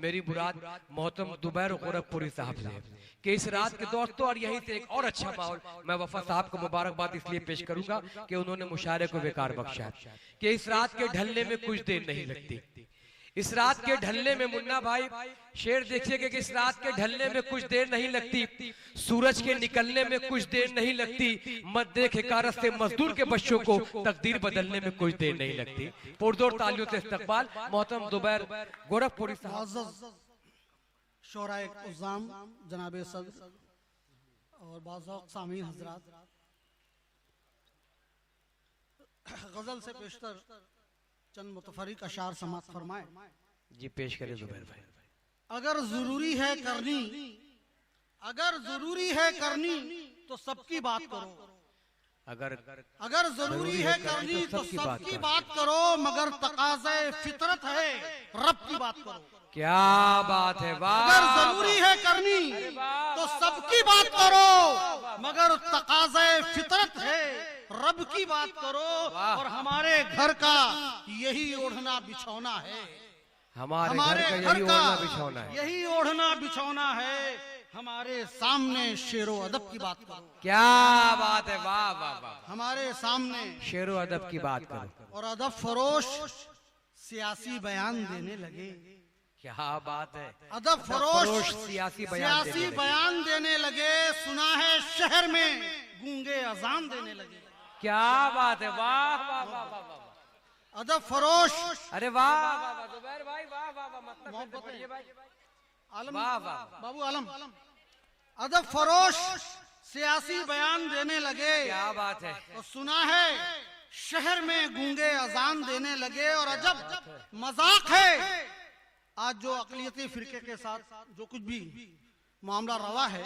मेरी मुराद मोहतरम जुबैर गोरखपुरी साहब से कि इस रात के दोस्तों और यहीं से एक और अच्छा माहौल मैं वफा साहब को मुबारकबाद इसलिए पेश करूंगा कि उन्होंने मुशायरे को बेकार बख्शा कि इस रात के ढलने में कुछ देर नहीं लगती। इस रात के ढलने में मुन्ना भाई शेर देखिएगा कि इस रात के ढलने में कुछ देर नहीं लगती, सूरज के निकलने में कुछ देर नहीं लगती, मत देख हिकारत से मजदूर के बच्चों को तकदीर बदलने में कुछ देर नहीं लगती। पुरजोर तालियों से इस्तकबाल मोहतरम जुबैर गोरखपुरी साहब। शोराए उज़्ज़ाम जनाबे सदर और बाज़ौक़ सामीन हज़रात, गजल से पेशतर चंद मुतफरिक अशार समाअत फरमाए। जी पेश करें जुबैर भाई। अगर जरूरी है करनी, अगर जरूरी है करनी तो सबकी बात करो, अगर जरूरी है करनी तो सबकी बात करो, मगर तकाज़े फितरत है रब की बात करो। क्या बात है, वाह। अगर जरूरी है करनी तो सबकी बात करो, मगर तकाज़े फितरत है रब की बात करो। और हमारे घर का यही ओढ़ना बिछौना है, हमारे घर का यही ओढ़ना बिछौना है, हमारे सामने शेरो अदब की बात करो। क्या बात है, वाह वाह वाह। हमारे सामने शेरो अदब की बात करो। और अदब फरोश सियासी बयान देने लगे। क्या बात है, अदब फरोश सियासी बयान देने लगे। सुना है शहर में गूंगे अजान देने लगे। क्या बात है, वाह वाह वाह वाह। अदब फरोश, अरे वाह वाह वाह जुबैर भाई, वाह वाह वाह। मतलब पढ़िए भाई, आलम वाह वाह बाबू आलम। अदब फरोश सियासी बयान देने लगे। क्या बात है। और सुना है शहर में गूंगे अजान देने लगे। और अजब मजाक है आज जो अकलियती फिरके के साथ जो कुछ भी मामला रवा है,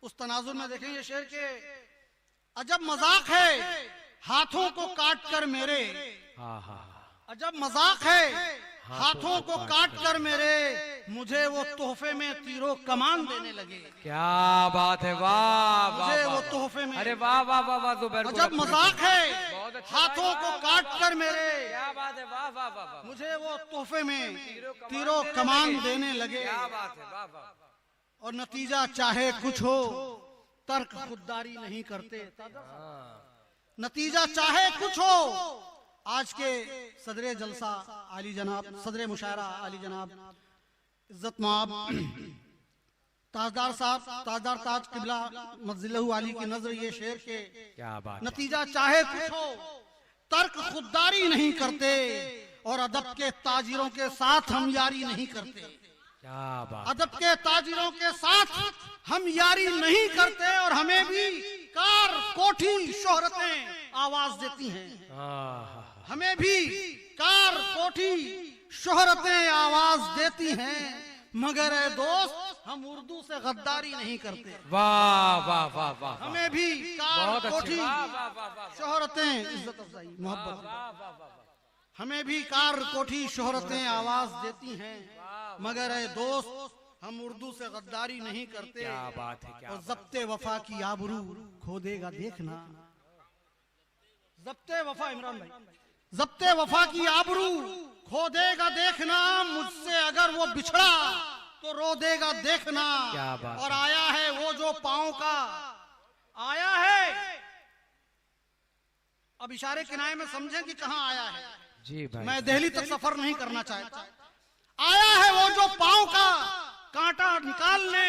उस तनाजुर में देखेंगे शेर के अजब मजाक है हाथों को काट कर मेरे। अजब मजाक है हाथों को काट कर मेरे, मुझे वो तोहफे में तीरों कमान देने लगे। क्या बात है, वाह वाह। मुझे वो तोहफे में, अरे वाह वाह वाह वाह जुबैर। अजब मजाक है हाथों को काट कर मेरे। क्या बात है, वाह वाह वाह। मुझे वो तोहफे में तीरों कमान देने लगे। क्या बात है, वाह वाह। और नतीजा चाहे कुछ हो तर्क खुददारी नहीं करते। नतीजा चाहे कुछ हो। आज के सदरे जलसा आली जनाब, सदरे मुशायरा आली जनाब इज्जत माब ताजदार साहब, ताजदार ताज किबला मज़िलहु आली की नजर ये शेर के क्या बात। नतीजा चाहे कुछ हो तर्क खुददारी नहीं करते, और अदब के ताजिरों के साथ हम यारी नहीं करते। क्या बात। अदब के ताजिरों के साथ हम यारी नहीं करते, और हमें भी कार कोठी शोहरतें आवाज देती हैं। हमें भी कार कोठी शोहरतें आवाज देती हैं, मगर ए दोस्त हम उर्दू से गद्दारी नहीं करते। वाह वाह वाह वाह। हमें भी कार कोठी शोहरतें, शोहरतें, इज्जत अफजाई, मोहब्बत, हमें भी कार कोठी शोहरतें आवाज देती हैं, मगर ए दोस्त हम उर्दू से गद्दारी नहीं करते। क्या बात है, क्या। और ज़ब्ते वफा की आबरू खो देगा देखना। ज़ब्ते वफा, इमरान भाई, ज़ब्ते वफा की आबरू खो देगा देखना, मुझसे अगर वो बिछड़ा तो रो देगा देखना। क्या बात। और आया है वो जो पाँव का आया है, अब इशारे किनारे में समझें कि कहाँ आया है। जी भाई, मैं दिल्ली तक सफर नहीं करना चाहता। आया है वो जो पाँव का कांटा निकालने,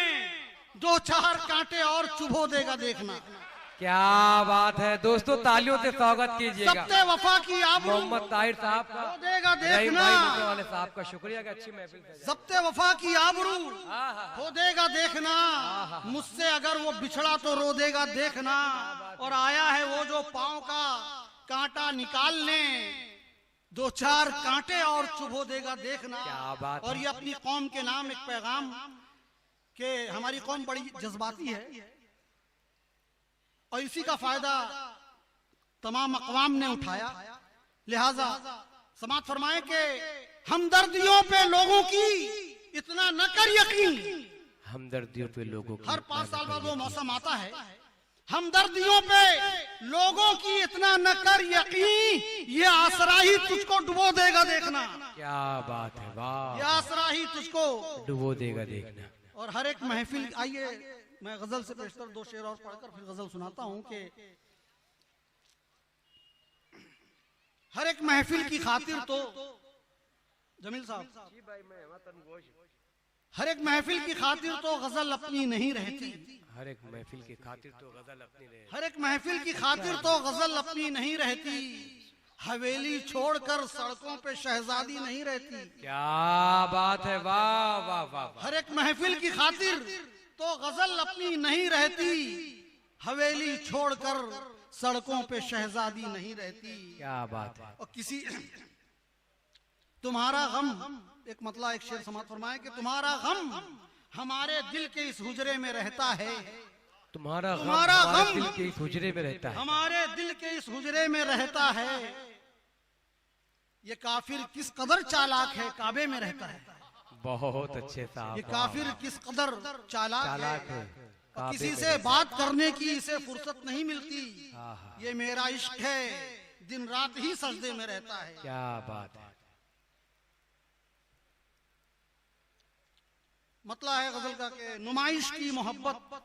दो चार कांटे और चुभो देगा देखना। क्या बात है दोस्तों, तालियों से स्वागत कीजिएगा ज़ब्ते वफा की आबरू मोहम्मद ताहिर साहब का, खो देगा देखना। वाले साहब का शुक्रिया कि अच्छी महफिल सजाई। ज़ब्ते वफा की आबरू खो देगा देखना, मुझसे अगर वो बिछड़ा तो रो देगा देखना। और आया है वो जो पाँव का कांटा निकालने, दो चार कांटे और चुभो देगा देखना। क्या बात। और ये अपनी कौम के नाम एक पैगाम कि हमारी कौम बड़ी जज्बाती है, और इसी का फायदा तमाम अक़वाम ने उठाया। लिहाजा समाअत फरमाए कि हमदर्दियों पे लोगों की इतना न कर यकीन। हमदर्दियों पे लोगों की हर 5 साल बाद वो मौसम आता है हमदर्दियों पे लोगों की इतना न कर यकीन, ये आसरा ही तुझको डुबो देगा देखना। क्या बात है, वाह। ये आसरा ही तुझको डुबो देगा देखना। और हर एक महफिल, आइए मैं गजल से पेशतर दो शेर और पढ़कर फिर गजल सुनाता हूं कि हर एक महफिल की खातिर तो जमील साहब, हर एक महफिल की खातिर तो गजल अपनी नहीं रहती। हर एक महफिल की खातिर तो गजल अपनी नहीं। हर एक महफिल की खातिर तो गजल अपनी नहीं रहती। हवेली छोड़कर सड़कों पे शहजादी नहीं रहती। क्या बात है, वाह वाह वाह। हर एक महफिल की खातिर तो गजल अपनी नहीं रहती। हवेली छोड़कर सड़कों पे शहजादी नहीं रहती। क्या बात है। और किसी तुम्हारा गम, एक मतलब एक शेर समाप्त फरमाए कि तुम्हारा गम हमारे दिल के इस हुजरे में रहता है। तुम्हारा गम तुम्हारा हमारे गम दिल के इस हुजरे में रहता है। हमारे दिल के इस हुजरे में रहता है। ये काफिर किस कदर चालाक है, काबे में रहता है। बहुत अच्छे साहब। ये काफिर किस कदर चालाक है। और किसी से बात करने की इसे फुर्सत नहीं मिलती। हाँ। ये मेरा इश्क है, दिन रात ही सजदे में रहता है। क्या बात है। मतलब है गजल का कि नुमाइश की मोहब्बत,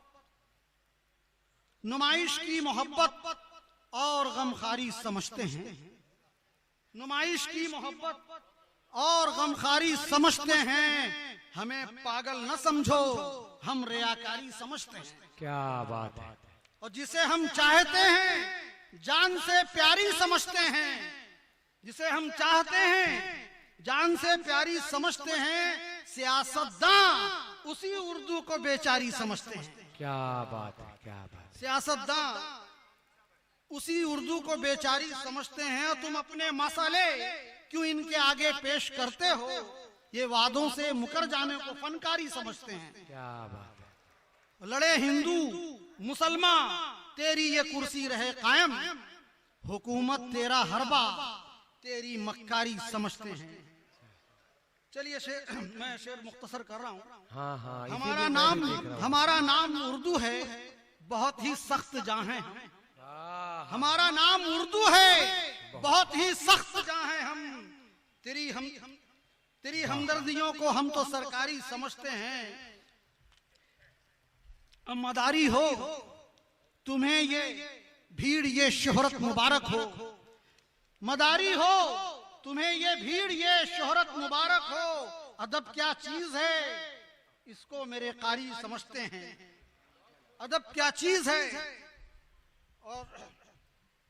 नुमाइश की मोहब्बत और गमखारी समझते हैं। नुमाइश की मोहब्बत और गमखारी समझते हैं। हमें पागल न समझो, हम रियाकारी समझते हैं। क्या बात है। और जिसे हम चाहते हैं जान से प्यारी समझते हैं। जिसे हम चाहते हैं जान से प्यारी समझते हैं। सियासतदां उसी उर्दू को बेचारी समझते हैं। क्या बात है, क्या बात। सियासतदां उसी उर्दू को बेचारी समझते हैं। तुम अपने मसले क्यों इनके आगे पेश करते हो। ये वादों से मुकर जाने को फनकारी समझते हैं। क्या बात है। लड़े हिंदू मुसलमान तेरी ये कुर्सी रहे कायम। हुकूमत तेरा हरबा तेरी मक्कारी समझते हैं। चलिए मैं शेर मुख्तसर कर रहा हूँ। हाँ हाँ। हमारा नाम उर्दू है, बहुत ही सख्त जहाँ है हम। हमारा नाम उर्दू है, बहुत ही सख्त जहाँ है हम। तेरी हमदर्दियों को हम तो सरकारी समझते हैं। अब मदारी हो तुम्हें ये भीड़ ये शोहरत मुबारक हो। मदारी हो तुम्हें ये भीड़ ये शोहरत मुबारक हो। अदब क्या चीज है इसको मेरे कारी समझते हैं। अदब क्या चीज है। और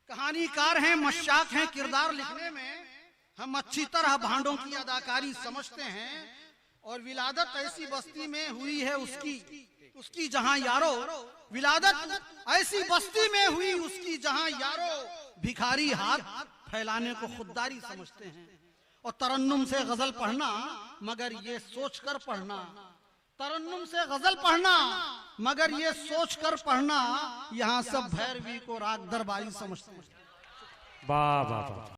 कहानीकार हैं, मशाक हैं किरदार लिखने में। हम अच्छी तरह भांडों की अदाकारी समझते हैं। और विलादत ऐसी बस्ती में हुई है उसकी जहां यारो। विलादत ऐसी बस्ती में हुई उसकी जहां यारो। भिखारी हाथ फैलाने को खुददारी समझते हैं। और तरन्नुम से गजल पढ़ना मगर ये सोच कर पढ़ना। तरन्नुम से गजल पढ़ना मगर ये सोच कर पढ़ना। यहाँ सब भैरवी को राग दरबारी समझते हैं। वाह वाह वाह।